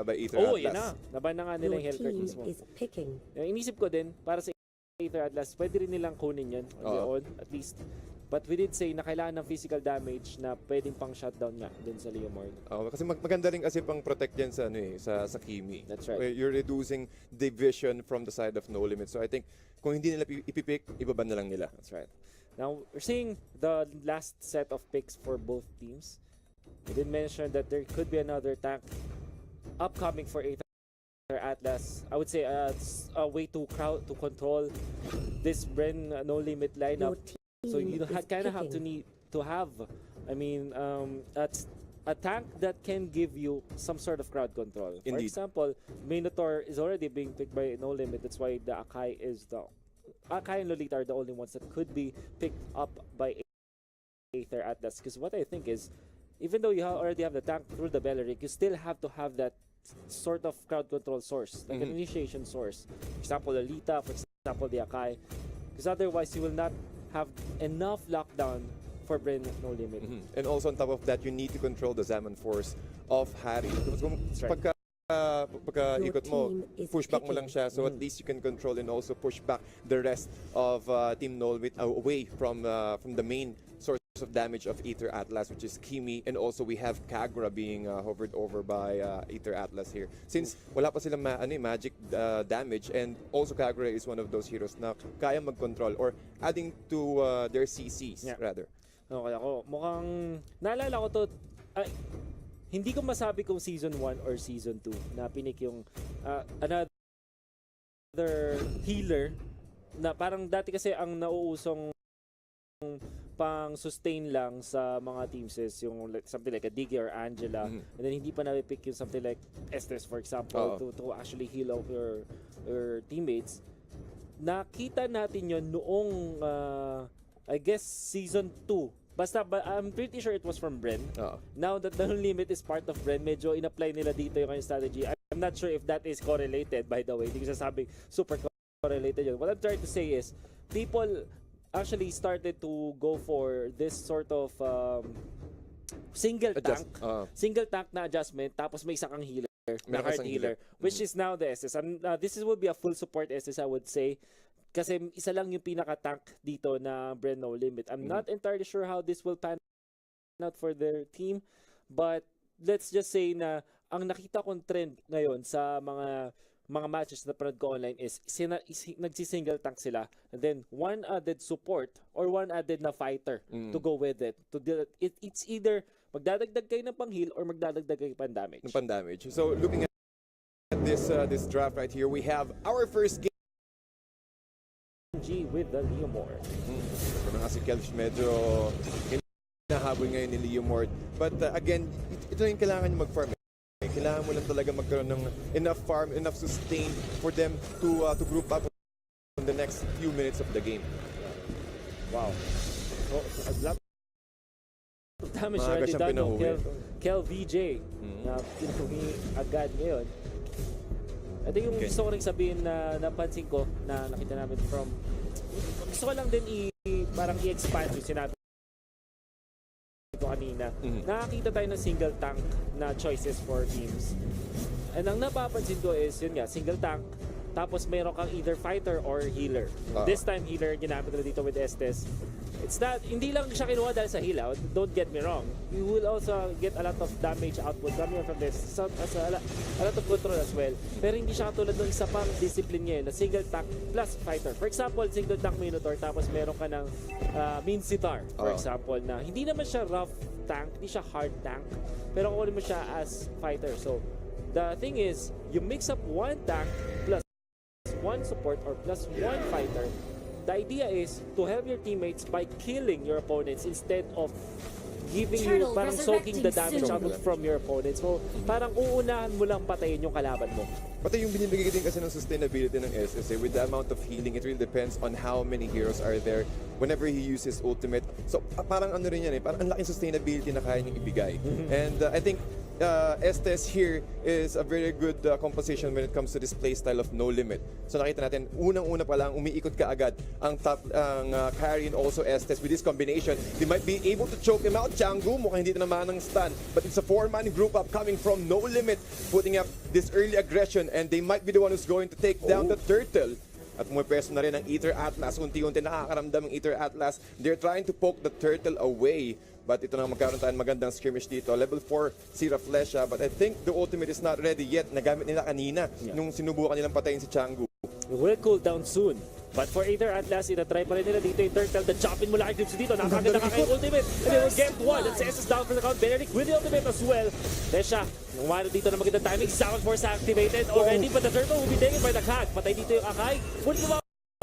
by Aether Oh, Atlas. yan na. Naban na nga nila yung Hellcurt mismo. Inisip ko din, para sa Aether Atlas, pwede rin nilang kunin yun on their own, at least. But we did say na kailangan ng physical damage na pwedeng pang shutdown nga dun sa Leomord. Kasi maganda rin kasi pang protect yan sa, sa Kimi. That's right. You're reducing division from the side of No Limit. So I think kung hindi nila ipipick, ibaban na lang nila. That's right. Now, we're seeing the last set of picks for both teams. We did mention that there could be another tank upcoming for Aether Atlas. I would say a way to control this Bren No Limit lineup. So you kind of have to have, I mean, a tank that can give you some sort of crowd control. Indeed. For example, Minotaur is already being picked by No Limit. That's why the Akai and Lolita are the only ones that could be picked up by Aether Atlas. Because what I think is, even though you already have the tank through the Belleric, you still have to have that sort of crowd control source, like an initiation source. For example, Lolita, for example, the Akai. Because otherwise, you will not have enough lockdown for Bren No Limit. And also on top of that, you need to control the Zaman force of Harry. Pagka ikot mo, push back mo lang siya, so at least you can control and also push back the rest of Team No Limit away from the main source of damage of Aether Atlas, which is Kimi, and also we have Kagura being hovered over by Aether Atlas here. Since wala pa silang magic damage, and also Kagura is one of those heroes na kaya mag-control or adding to their CCs rather. Okay ako, mukhang naalala ko to, hindi ko masabi kung season 1 or season 2 na pinik yung another healer na parang dati kasi ang nauusong pang sustain lang sa mga teams is yung something like a Diggy or Angela, and then hindi pa napipick yung something like Estes, for example, to actually heal out your teammates. Nakita natin yon noong I guess season 2. Basta I'm pretty sure it was from Bren. Now that the limit is part of Bren, medyo in-apply nila dito yung kanyang strategy. I'm not sure if that is correlated, by the way. Hindi ko sasabing super correlated yun. What I'm trying to say is, people actually started to go for this sort of single tank na adjustment, tapos may isang kang healer, na hard healer, which is now the SS. And this will be a full support SS, I would say, kasi isa lang yung pinaka-tank dito na Bren No Limit. I'm not entirely sure how this will pan out for their team, but let's just say na ang nakita kong trend ngayon sa mga matches na parad ko online is nagsi-single tank sila, and then one added support or one added na fighter to go with it. It's either magdadagdag kayo ng pang-heal or magdadagdag kayo pang damage. So looking at this draft right here, we have our first game with the Leomord. Mga si Kelch medyo hinahabol ngayon ni Leomord. But again, ito yung kailangan nyo mag-farm. Kailangan mo lang talaga magkaroon ng enough farm, enough sustain for them to group up in the next few minutes of the game. Wow. So, a lot of damage already done ng Kel VJ na pinuhi agad ngayon. Ito yung gusto ko rin sabihin na napansin ko na nakita namin from, gusto ko lang din parang i-expand yung sinabi ko kanina. Nakakita tayo ng single tank na choices for teams. And ang napapansin ko is, yun nga, single tank, tapos meron kang either fighter or healer. This time healer, ginamit ko dito with Estes. It's not, hindi lang siya kinuha dahil sa heal out, don't get me wrong. You will also get a lot of damage output coming from this, as a lot of control as well. Pero hindi siya katulad ng isa pang discipline niya na single tank plus fighter. For example, single tank Minotaur, tapos meron ka ng Mean Sitar, for example, na hindi naman siya rough tank, hindi siya hard tank, pero kukunin mo siya as fighter. So, the thing is, you mix up one tank plus one support or plus one fighter. The idea is to help your teammates by killing your opponents instead of giving you, parang soaking the damage out from your opponents. So, parang uunahan mo lang patayin yung kalaban mo. Pati yung binibigay din kasi ng sustainability ng SSA, with the amount of healing, it really depends on how many heroes are there whenever he uses ultimate. So, parang ano rin yan parang ang laking sustainability na kaya niyang ibigay. And I think Estes here is a very good composition when it comes to this playstyle of no limit. So nakita natin, unang-una pa lang, umiikot ka agad ang carry and also Estes. With this combination, they might be able to choke him out. Changu, mukhang hindi na naman ng stun. But it's a 4-man group up coming from no limit, putting up this early aggression, and they might be the one who's going to take down the turtle. At pumapeso na rin ang Aether Atlas. Unti-unti nakakaramdam ang Aether Atlas. They're trying to poke the turtle away. But ito na magkaroon tayo magandang skirmish dito. Level 4, Sira Flesha. But I think the ultimate is not ready yet. Nagamit nila kanina nung sinubukan nilang patayin si Changu. It will cool down soon. But for Aether Atlas, itatry pa rin nila dito yung turtle. The chop-in mula kay Dipsy dito. Nakakaganda ka kay ultimate. And they will get one. That's SS down for the count. Benedict with the ultimate as well. Tesha, umano dito na magandang timing. Sound Force activated already. But the turtle will be taken by the Kag. Patay dito yung Akai.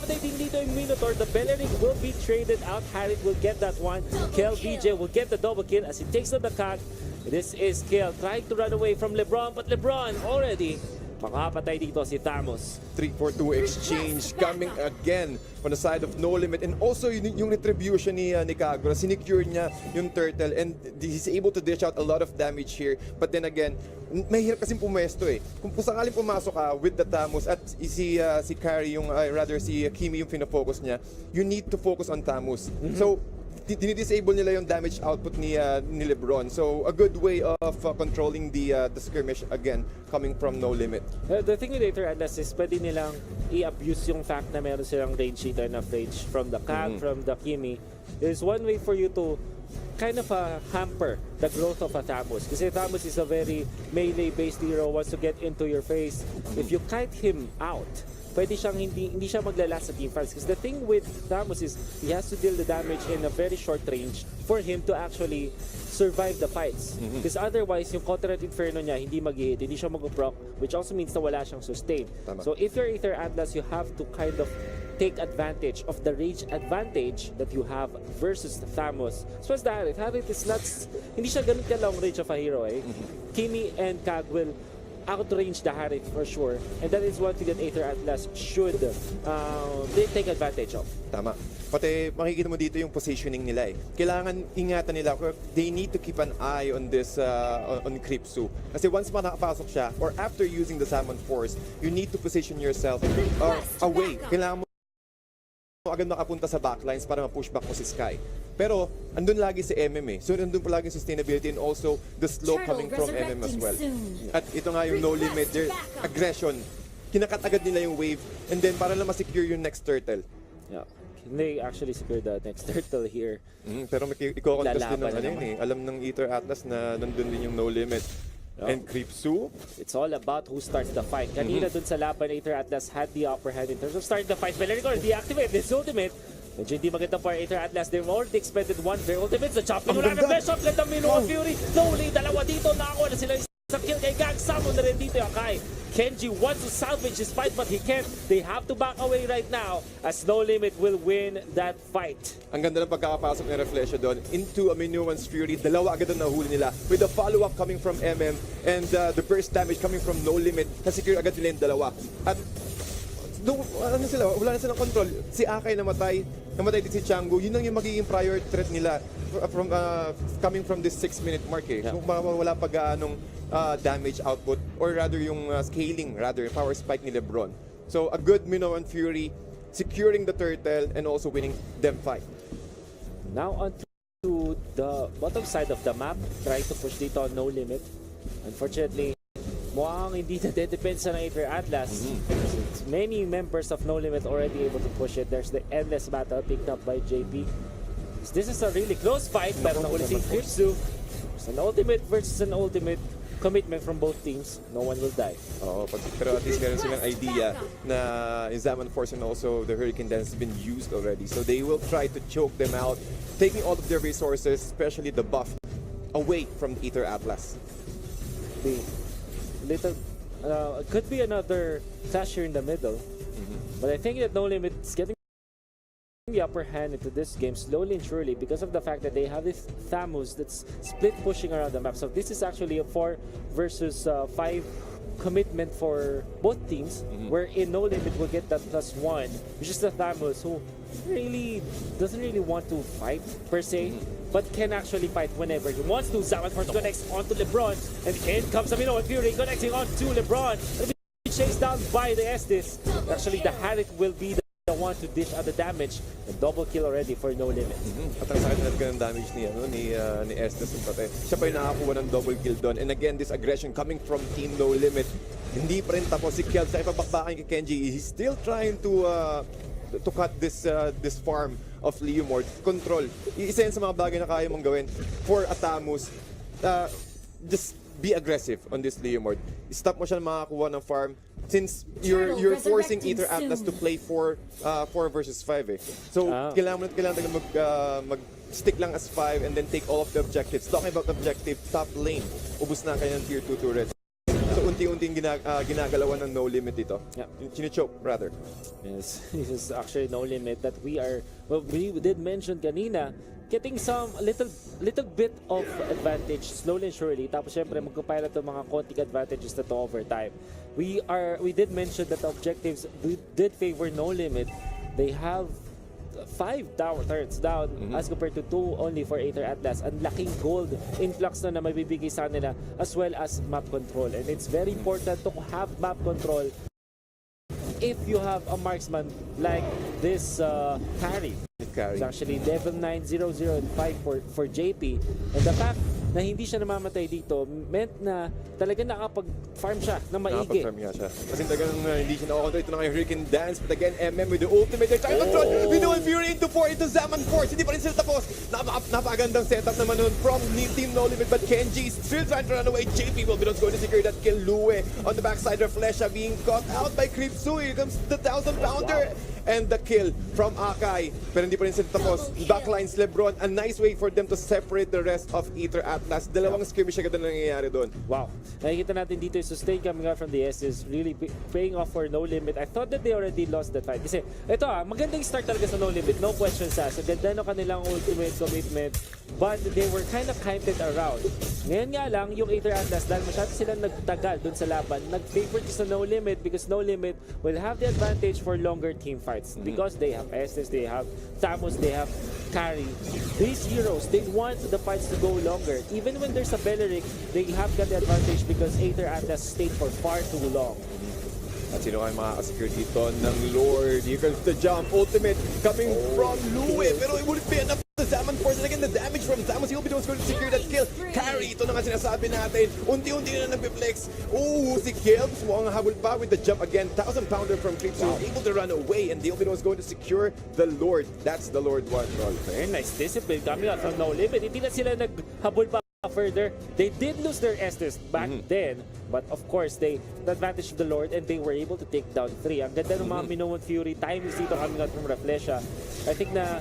Patay din dito yung Minotaur. The Benedict will be traded out. Harriet will get that one. Kel VJ will get the double kill as he takes on the Kag. This is Kel trying to run away from LeBron. But LeBron already makapatay dito si Thamos. 3-4-2 exchange coming again on the side of No Limit, and also yung retribution ni Kagura, sinecure niya yung turtle and he's able to dish out a lot of damage here. But then again, mahirap kasing pumesto eh. Kung sakaling pumasok ka with the Thamos at si Carry yung rather si Kimi yung fina-focus niya, you need to focus on Thamos. So dinidisable nila yung damage output ni LeBron. So a good way of controlling the skirmish again coming from No Limit. The thing with Aether Atlas is pwede nilang i-abuse yung fact na meron silang range dito, enough range from the Kag, from the Kimi. There's one way for you to kind of hamper the growth of a Thamos. Kasi Thamos is a very melee-based hero, wants to get into your face. If you kite him out, pwede siyang hindi siya maglalast sa team fights. Because the thing with Thamos is he has to deal the damage in a very short range for him to actually survive the fights. Because otherwise, yung Contract Inferno niya hindi mag-hit, hindi siya mag-proc, which also means na wala siyang sustain. Tama. So if you're Aether Atlas, you have to kind of take advantage of the range advantage that you have versus the Thamos. So as the Harriet is not, hindi siya ganun ka long range of a hero eh. Kimi and Kag will outrange the Harriet for sure, and that is one thing that Aether Atlas should they take advantage of. Tama. Pati makikita mo dito yung positioning nila eh. Kailangan ingatan nila. They need to keep an eye on this on Kripsu. Kasi once makapasok siya or after using the Salmon Force, you need to position yourself away. Kailangan mo agad makapunta sa backlines para ma-push back mo si Sky. Pero andun lagi si MM eh. So andun pa lagi sustainability and also the slow coming from MM as well. At ito nga yung No Limit, their aggression. Kinakat agad nila yung wave and then para lang ma-secure yung next turtle. Yeah. They actually secured the next turtle here. Pero may i-contest din ng yun eh. Alam ng Aether Atlas na nandun din yung No Limit. And Kripsu, it's all about who starts the fight. Kanina dun sa laban, Aether Atlas had the upper hand in terms of starting the fight. Belerico, deactivate this ultimate. Medyo hindi maganda for Aether Atlas. They've already expended one of their ultimates. The chopping wala na flash up. Let them in on Fury. Slowly, dalawa dito. Nakakuha na sila sa kill kay Gag. Summon na rin dito yung Akai. Kenji wants to salvage his fight but he can't. They have to back away right now as No Limit will win that fight. ang ganda ng pagkakapasok ni Reflexia doon into a Minuan's Fury. Dalawa agad ang nahuli nila with the follow-up coming from MM and the burst damage coming from No Limit. Na-secure agad nila yung dalawa. At ano sila, wala na silang control. Si Akai namatay din si Changu. Yun lang yung magiging prior threat nila from coming from this 6-minute mark eh. So wala pag damage output or rather yung scaling, rather power spike ni LeBron. So a good Minoan Fury securing the turtle and also winning them fight. Now on to the bottom side of the map, trying to push dito on No Limit. Unfortunately, mukhang hindi na depensa ng Aether Atlas. Many members of No Limit already able to push it. There's the endless battle picked up by JP. This is a really close fight, pero nahuli si Kripsu. It's an ultimate versus an ultimate commitment from both teams. No one will die. Oo, pero at least meron silang idea na yung Zaman Force and also the Hurricane Dance has been used already. So they will try to choke them out, taking all of their resources, especially the buff, away from Aether Atlas. The little could be another clash here in the middle, but I think that No Limit is getting the upper hand into this game slowly and surely because of the fact that they have this Thamus that's split pushing around the map. So this is actually a 4 versus 5 commitment for both teams, wherein No Limit will get that +1, which is the Thamus, who really doesn't really want to fight per se, but can actually fight whenever he wants to. Zaman Force connects onto LeBron, and in comes Amino and Fury connecting onto LeBron. Chased down by the Estes. Actually, the Harik will be the one to dish out the damage. A double kill already for No Limit. At ang sakit na ng damage ni Estes yung pati. Siya pa yung nakakuha ng double kill doon. And again, this aggression coming from Team No Limit. Hindi pa rin tapos si Kel sa ipapakbakan kay Kenji. He's still trying to cut this farm of Leomord. Control. Isa yan sa mga bagay na kaya mong gawin for Atamus. Just be aggressive on this Leomord. Stop mo siya na makakuha ng farm since you're forcing Aether Atlas to play 4 versus 5 eh. So kailangan talaga mag-stick lang as 5 and then take all of the objectives. Talking about objective, top lane. Ubus na kayo ng tier 2 turrets. So unti-unting ginagalawan ng No Limit dito. Yeah. Chinichoke rather. Yes, this is actually No Limit that we did mention kanina, getting a little bit of advantage slowly and surely. Tapos syempre magkapila itong mga konting advantages na to over time. We did mention that the objectives did favor No Limit. They have 5 turrets down as compared to 2 only for Aether Atlas. Ang laking gold influx na mabibigay sa nila, as well as map control. And it's very important to have map control if you have a marksman like this carry. It's actually level 9, 0, 0, and 5 for JP. And the fact na hindi siya namamatay dito meant na talaga nakapag-farm siya na maigi. Nakapag-farm nga siya. Kasi talagang hindi siya nakakontrol. Ito na nga yung Hurricane Dance. But again, MM with the ultimate. They're trying to control. Mino and Fury into 4 into Zaman Force. Hindi pa rin sila tapos. Napakagandang setup naman nun from Team No Limit. But Kenji is still trying to run away. JP will be not going to secure that kill. Lue on the backside. Reflesha being caught out by Creepsu. Here comes the 1,000-pounder. And the kill from Akai. Pero hindi pa rin sila tapos. Backlines Lebron. A nice way for them to separate the rest of Aether Atlas. Dalawang skirmish agad na nangyayari doon. Wow. Nakikita natin dito yung sustain coming out from the S is really paying off for No Limit. I thought that they already lost that fight. Kasi ito magandang start talaga sa No Limit. No questions asked. Sa ganda ng kanilang ultimate commitment. But they were kind of counted around. Ngayon nga lang, yung Aether Atlas, dahil masyado silang nagtagal doon sa laban, nag-favorite sa No Limit because No Limit will have the advantage for longer team fights. Because they have Estes, they have Thamus, they have Carry. These heroes, they want the fights to go longer. Even when there's a Beleric, they have got the advantage because Aether Atlas stayed for far too long. At sino kayo makakasecure dito ng Lord? Here comes the jump. Ultimate coming from Lue. Pero it wouldn't be enough to Zaman Force. And again, the damage from Thamus. He'll be the one going to secure that kill. Carry. Ito na nga sinasabi natin. Unti-unti na nag-flex. Si Kilbs mukhang habol pa with the jump again. 1,000-pounder from Creeps. Wow. Able to run away. And they'll be the ones going to secure the Lord. That's the Lord one. Very nice discipline coming out from No Limit. Hindi na sila naghabol pa further. They did lose their Estes back then, but of course the advantage of the Lord, and they were able to take down 3. Ang ganda ng mga Mino and Fury timings dito coming out from Reflesha. I think na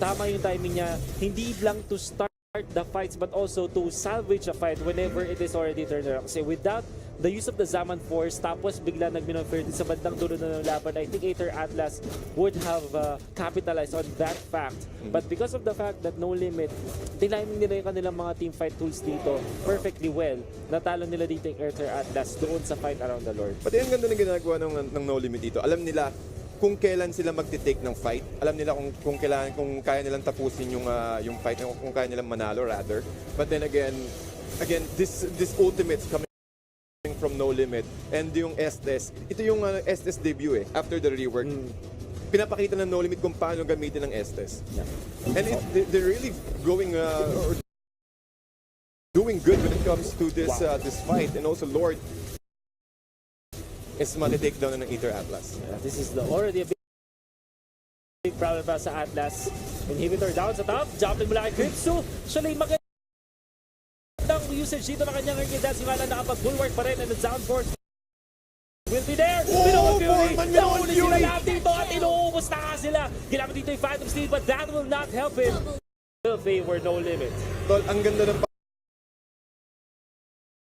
tama yung timing niya, hindi lang to start the fights but also to salvage a fight whenever it is already turned around. Kasi without the use of the Zaman Force, tapos bigla nag-Mino and Fury sa bandang dulo na ng laban, I think Aether Atlas would have capitalized on that fact. But because of the fact that No Limit, tiniming nila yung kanilang mga team fight tools dito perfectly well, natalo nila dito yung Aether Atlas doon sa fight around the Lord. Pati ang ganda ng ginagawa ng No Limit dito. Alam nila kung kailan sila magte-take ng fight. Alam nila kung kaya nilang tapusin yung fight, kung kaya nilang manalo rather. But then again, this ultimates coming from No Limit and yung Estes. Ito yung Estes debut after the rework. Pinapakita ng No Limit kung paano gamitin ng Estes. Yeah. And they're really going or doing good when it comes to this fight. And also Lord is mati-take down ng Aether Atlas. Yeah, this is already a big problem para sa Atlas. Inhibitor down sa top, jumping mula kay Creepsu. Actually, magandang usage dito ng kanyang Hurricane Dance. Yung nakapag-bulwark pa rin, and the Sound Force will be there. Mino and Fury! Nahuli sila lahat dito at inuubos na nga sila. Ginamit dito yung Phantom Steel, but that will not help him. Will favor No Limit. Tol, ang ganda ng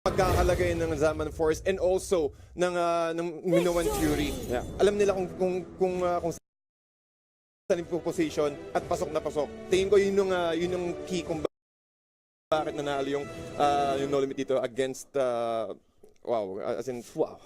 pagkakalagay ng Zaman Force and also ng Mino and Fury. Yeah. Alam nila kung saan yung position at pasok na pasok. Tingin ko yun yung key kung bakit nanalo yung No Limit dito against Wow, as in, Wow.